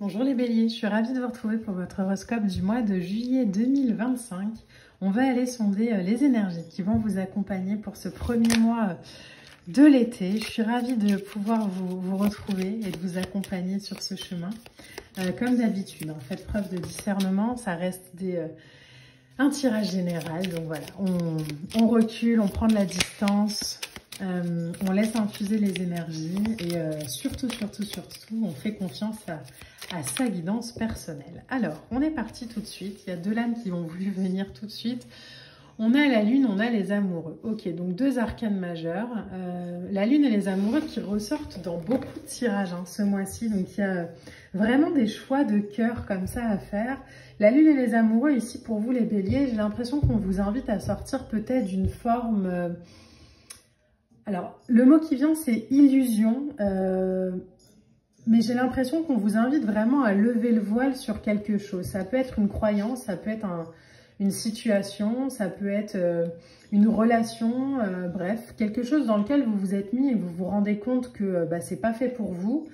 Bonjour les béliers, je suis ravie de vous retrouver pour votre horoscope du mois de juillet 2025. On va aller sonder les énergies qui vont vous accompagner pour ce premier mois de l'été. Je suis ravie de pouvoir vous retrouver et de vous accompagner sur ce chemin. Comme d'habitude, faites preuve de discernement, ça reste un tirage général. Donc voilà, on recule, on prend de la distance. On laisse infuser les énergies et surtout, on fait confiance à sa guidance personnelle. Alors, on est parti tout de suite. Il y a deux lames qui vont voulu venir tout de suite. On a la lune, on a les amoureux. Ok, donc deux arcanes majeurs. La lune et les amoureux qui ressortent dans beaucoup de tirages ce mois-ci. Donc, il y a vraiment des choix de cœur comme ça à faire. La lune et les amoureux, ici, pour vous les béliers, j'ai l'impression qu'on vous invite à sortir peut-être d'une forme... Alors, le mot qui vient, c'est illusion, mais j'ai l'impression qu'on vous invite vraiment à lever le voile sur quelque chose. Ça peut être une croyance, ça peut être une situation, ça peut être une relation, bref, quelque chose dans lequel vous vous êtes mis et vous vous rendez compte que c'est pas fait pour vous.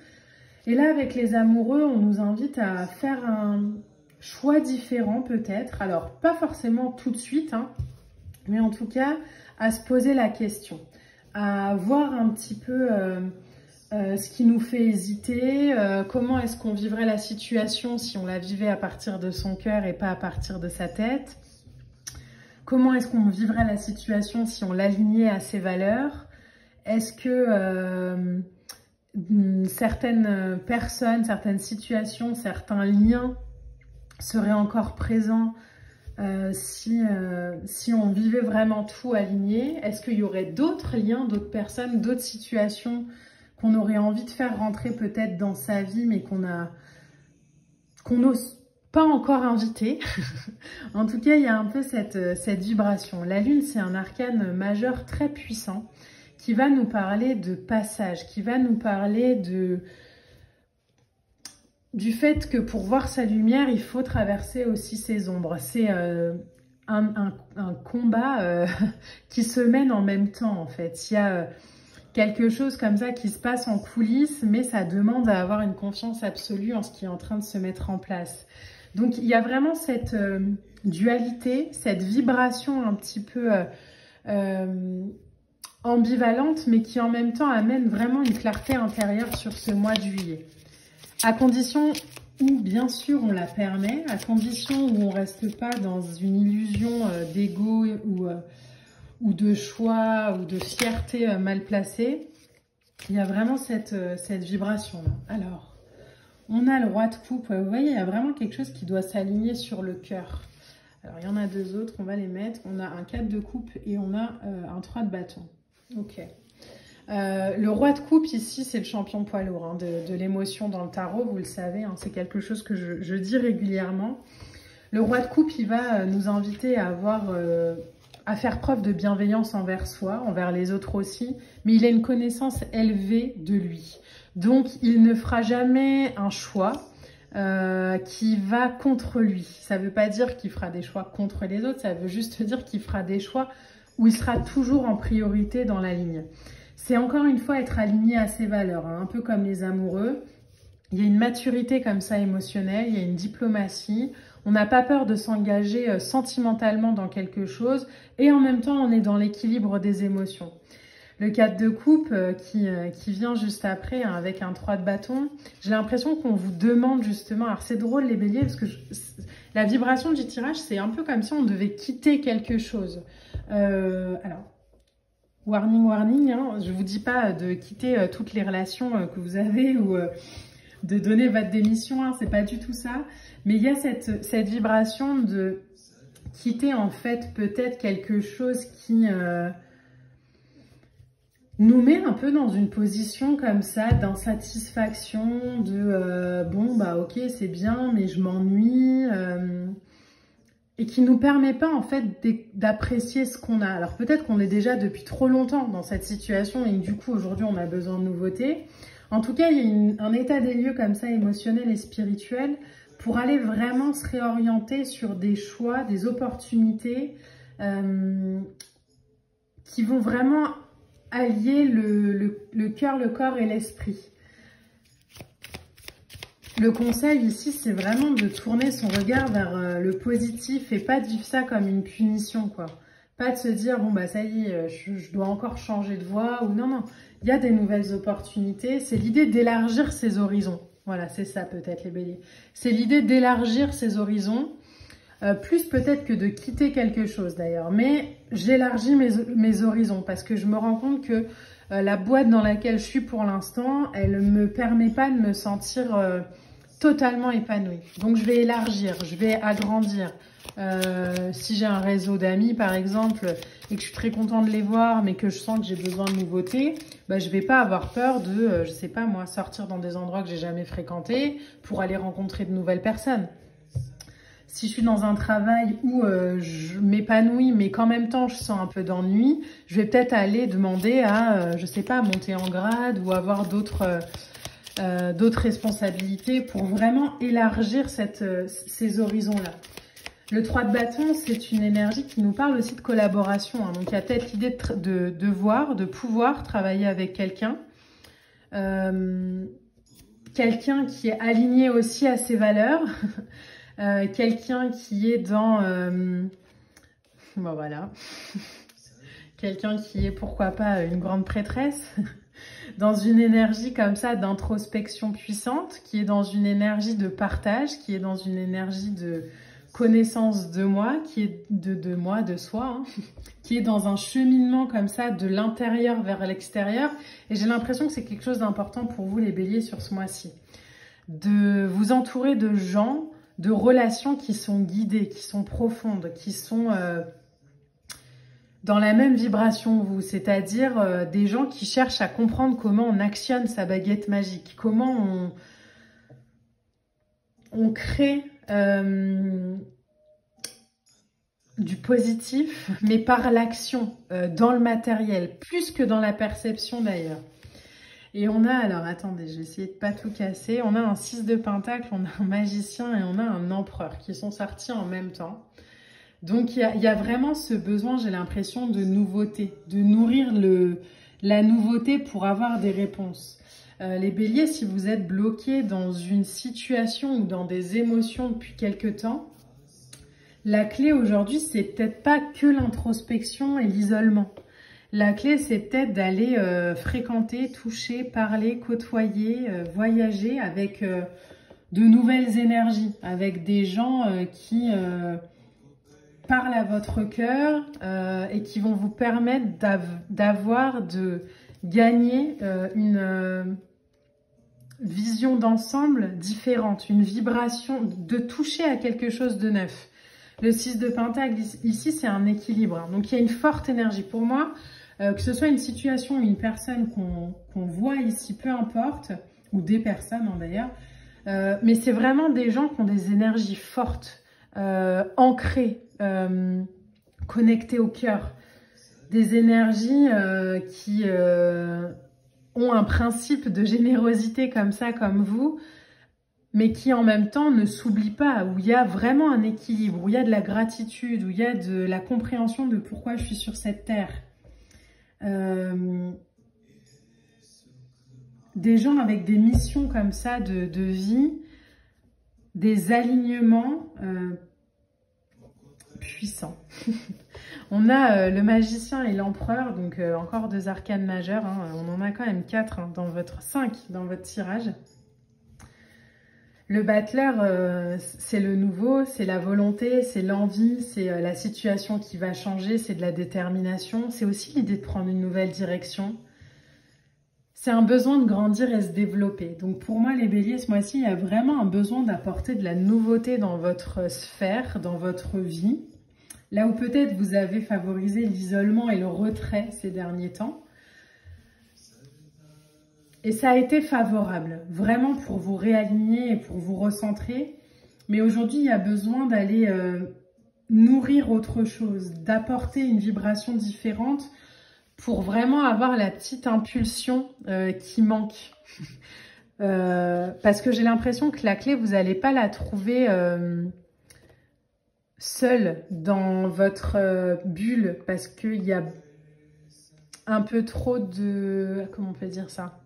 Et là, avec les amoureux, on nous invite à faire un choix différent peut-être. Alors, pas forcément tout de suite, mais en tout cas, à se poser la question. À voir un petit peu ce qui nous fait hésiter, comment est-ce qu'on vivrait la situation si on la vivait à partir de son cœur et pas à partir de sa tête, comment est-ce qu'on vivrait la situation si on l'alignait à ses valeurs, est-ce que certaines personnes, certaines situations, certains liens seraient encore présents si on vivait vraiment tout aligné. Est-ce qu'il y aurait d'autres liens, d'autres personnes, d'autres situations qu'on aurait envie de faire rentrer peut-être dans sa vie, mais qu'on n'ose pas encore inviter. En tout cas, il y a un peu cette vibration. La lune, c'est un arcane majeur très puissant qui va nous parler de passage, qui va nous parler du fait que pour voir sa lumière, il faut traverser aussi ses ombres. C'est un combat qui se mène en même temps, en fait. Il y a quelque chose comme ça qui se passe en coulisses, mais ça demande à avoir une confiance absolue en ce qui est en train de se mettre en place. Donc, il y a vraiment cette dualité, cette vibration un petit peu ambivalente, mais qui en même temps amène vraiment une clarté intérieure sur ce mois de juillet. À condition où, bien sûr, on la permet, à condition où on ne reste pas dans une illusion d'ego ou de choix ou de fierté mal placée, il y a vraiment cette vibration-là. Alors, on a le roi de coupe. Vous voyez, il y a vraiment quelque chose qui doit s'aligner sur le cœur. Alors, il y en a deux autres, on va les mettre. On a un 4 de coupe et on a un 3 de bâton. Ok. Le roi de coupe ici, c'est le champion poids lourd de l'émotion dans le tarot, vous le savez, c'est quelque chose que je dis régulièrement. Le roi de coupe, il va nous inviter à faire preuve de bienveillance envers soi, envers les autres aussi, mais il a une connaissance élevée de lui. Donc, il ne fera jamais un choix qui va contre lui. Ça ne veut pas dire qu'il fera des choix contre les autres, ça veut juste dire qu'il fera des choix où il sera toujours en priorité dans la ligne. C'est encore une fois être aligné à ses valeurs, un peu comme les amoureux. Il y a une maturité comme ça émotionnelle, il y a une diplomatie. On n'a pas peur de s'engager sentimentalement dans quelque chose et en même temps on est dans l'équilibre des émotions. Le 4 de coupe qui vient juste après avec un 3 de bâton, j'ai l'impression qu'on vous demande justement, alors c'est drôle les béliers parce que la vibration du tirage c'est un peu comme si on devait quitter quelque chose. Alors, warning, je ne vous dis pas de quitter toutes les relations que vous avez ou de donner votre démission, c'est pas du tout ça. Mais il y a cette vibration de quitter en fait peut-être quelque chose qui nous met un peu dans une position comme ça d'insatisfaction, de ok c'est bien mais je m'ennuie. Et qui ne nous permet pas en fait d'apprécier ce qu'on a. Alors peut-être qu'on est déjà depuis trop longtemps dans cette situation et du coup aujourd'hui on a besoin de nouveautés. En tout cas, il y a un état des lieux comme ça émotionnel et spirituel pour aller vraiment se réorienter sur des choix, des opportunités qui vont vraiment allier le cœur, le corps et l'esprit. Le conseil ici, c'est vraiment de tourner son regard vers le positif et pas de vivre ça comme une punition, quoi. Pas de se dire, bon, bah ça y est, je dois encore changer de voie, ou non, non. Il y a des nouvelles opportunités. C'est l'idée d'élargir ses horizons. Voilà, c'est ça peut-être les béliers. C'est l'idée d'élargir ses horizons, plus peut-être que de quitter quelque chose d'ailleurs. Mais j'élargis mes horizons parce que je me rends compte que la boîte dans laquelle je suis pour l'instant, elle ne me permet pas de me sentir totalement épanouie. Donc je vais élargir, je vais agrandir. Si j'ai un réseau d'amis par exemple et que je suis très contente de les voir mais que je sens que j'ai besoin de nouveautés, bah, je vais pas avoir peur de, je sais pas moi, sortir dans des endroits que j'ai jamais fréquentés pour aller rencontrer de nouvelles personnes. Si je suis dans un travail où je m'épanouis mais qu'en même temps je sens un peu d'ennui, je vais peut-être aller demander à, je sais pas, monter en grade ou avoir d'autres responsabilités pour vraiment élargir ces horizons-là. Le 3 de bâton, c'est une énergie qui nous parle aussi de collaboration. Hein. Donc, il y a peut-être l'idée de pouvoir travailler avec quelqu'un. Quelqu'un qui est aligné aussi à ses valeurs. Quelqu'un qui est dans... bon, voilà. Quelqu'un qui est, pourquoi pas, une grande prêtresse. Dans une énergie comme ça d'introspection puissante, qui est dans une énergie de partage, qui est dans une énergie de connaissance de moi, qui est de moi, de soi, hein, qui est dans un cheminement comme ça de l'intérieur vers l'extérieur. Et j'ai l'impression que c'est quelque chose d'important pour vous les béliers sur ce mois-ci. De vous entourer de gens, de relations qui sont guidées, qui sont profondes, qui sont dans la même vibration que vous, c'est-à-dire des gens qui cherchent à comprendre comment on actionne sa baguette magique, comment on crée du positif, mais par l'action, dans le matériel, plus que dans la perception d'ailleurs. Et on a, alors attendez, je vais essayer de pas tout casser, on a un 6 de pentacle, on a un magicien et on a un empereur qui sont sortis en même temps. Donc il y a vraiment ce besoin, j'ai l'impression, de nouveauté, de nourrir la nouveauté pour avoir des réponses. Les béliers, si vous êtes bloqués dans une situation ou dans des émotions depuis quelque temps, la clé aujourd'hui, c'est peut-être pas que l'introspection et l'isolement. La clé, c'est peut-être d'aller fréquenter, toucher, parler, côtoyer, voyager avec de nouvelles énergies, avec des gens qui parlent à votre cœur et qui vont vous permettre de gagner une vision d'ensemble différente, une vibration, de toucher à quelque chose de neuf. Le 6 de pentacle, ici, c'est un équilibre. Donc, il y a une forte énergie. Pour moi, que ce soit une situation ou une personne qu'on voit ici, peu importe, ou des personnes d'ailleurs, mais c'est vraiment des gens qui ont des énergies fortes, ancrées, connectées au cœur. Des énergies qui ont un principe de générosité comme ça, comme vous, mais qui en même temps ne s'oublient pas, où il y a vraiment un équilibre, où il y a de la gratitude, où il y a de la compréhension de pourquoi je suis sur cette terre. Des gens avec des missions comme ça de vie, des alignements puissants. On a le magicien et l'empereur, donc encore 2 arcanes majeures, hein, on en a quand même 4 hein, dans 5 dans votre tirage. Le battleur, c'est le nouveau, c'est la volonté, c'est l'envie, c'est la situation qui va changer, c'est de la détermination. C'est aussi l'idée de prendre une nouvelle direction. C'est un besoin de grandir et se développer. Donc pour moi, les béliers, ce mois-ci, il y a vraiment un besoin d'apporter de la nouveauté dans votre sphère, dans votre vie. Là où peut-être vous avez favorisé l'isolement et le retrait ces derniers temps. Et ça a été favorable, vraiment pour vous réaligner et pour vous recentrer. Mais aujourd'hui, il y a besoin d'aller nourrir autre chose, d'apporter une vibration différente pour vraiment avoir la petite impulsion qui manque. Parce que j'ai l'impression que la clé, vous n'allez pas la trouver seule dans votre bulle. Parce qu'il y a un peu trop de... Comment on peut dire ça ?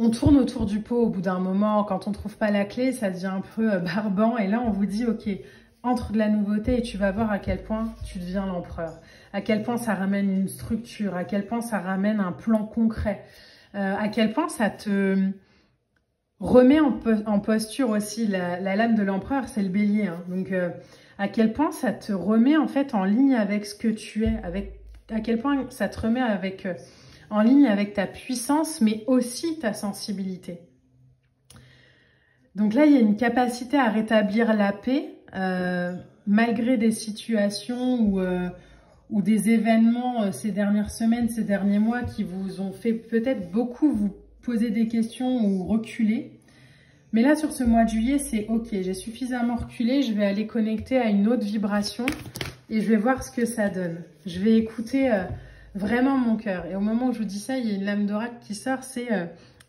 on tourne autour du pot au bout d'un moment. Quand on ne trouve pas la clé, ça devient un peu barbant. Et là, on vous dit, ok, entre de la nouveauté et tu vas voir à quel point tu deviens l'empereur. À quel point ça ramène une structure, à quel point ça ramène un plan concret, à quel point ça te remet en posture aussi. La lame de l'empereur, c'est le bélier. Hein. Donc, à quel point ça te remet en fait en ligne avec ce que tu es, à quel point ça te remet en ligne avec ta puissance, mais aussi ta sensibilité. Donc là, il y a une capacité à rétablir la paix, malgré des situations ou des événements ces dernières semaines, ces derniers mois qui vous ont fait peut-être beaucoup vous poser des questions ou reculer. Mais là, sur ce mois de juillet, c'est ok, j'ai suffisamment reculé, je vais aller connecter à une autre vibration et je vais voir ce que ça donne. Je vais écouter vraiment mon cœur. Et au moment où je vous dis ça, il y a une lame d'oracle qui sort, c'est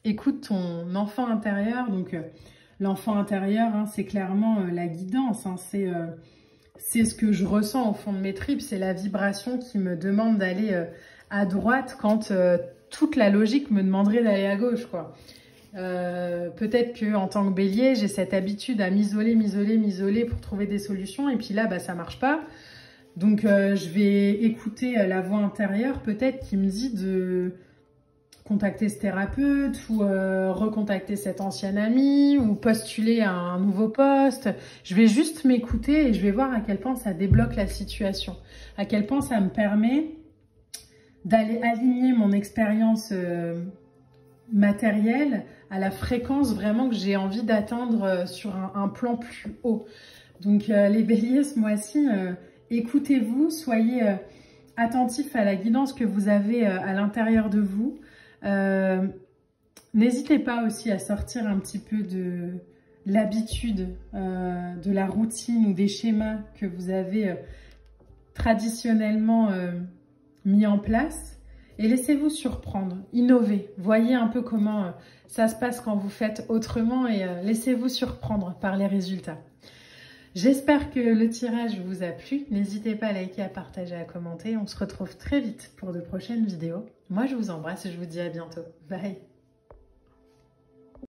écoute ton enfant intérieur. Donc, l'enfant intérieur, hein, c'est clairement la guidance, hein, c'est ce que je ressens au fond de mes tripes, c'est la vibration qui me demande d'aller à droite quand toute la logique me demanderait d'aller à gauche, quoi. Peut-être qu'en tant que bélier, j'ai cette habitude à m'isoler pour trouver des solutions, et puis là, bah, ça marche pas. Donc, je vais écouter la voix intérieure, peut-être, qui me dit de contacter ce thérapeute ou recontacter cet ancien ami ou postuler à un nouveau poste. Je vais juste m'écouter et je vais voir à quel point ça débloque la situation, à quel point ça me permet d'aller aligner mon expérience matérielle à la fréquence vraiment que j'ai envie d'atteindre sur un plan plus haut. Donc les béliers, ce mois-ci, écoutez-vous, soyez attentifs à la guidance que vous avez à l'intérieur de vous. N'hésitez pas aussi à sortir un petit peu de l'habitude, de la routine ou des schémas que vous avez traditionnellement mis en place et laissez-vous surprendre, innovez, voyez un peu comment ça se passe quand vous faites autrement et laissez-vous surprendre par les résultats. J'espère que le tirage vous a plu. N'hésitez pas à liker, à partager, à commenter. On se retrouve très vite pour de prochaines vidéos. Moi, je vous embrasse et je vous dis à bientôt. Bye!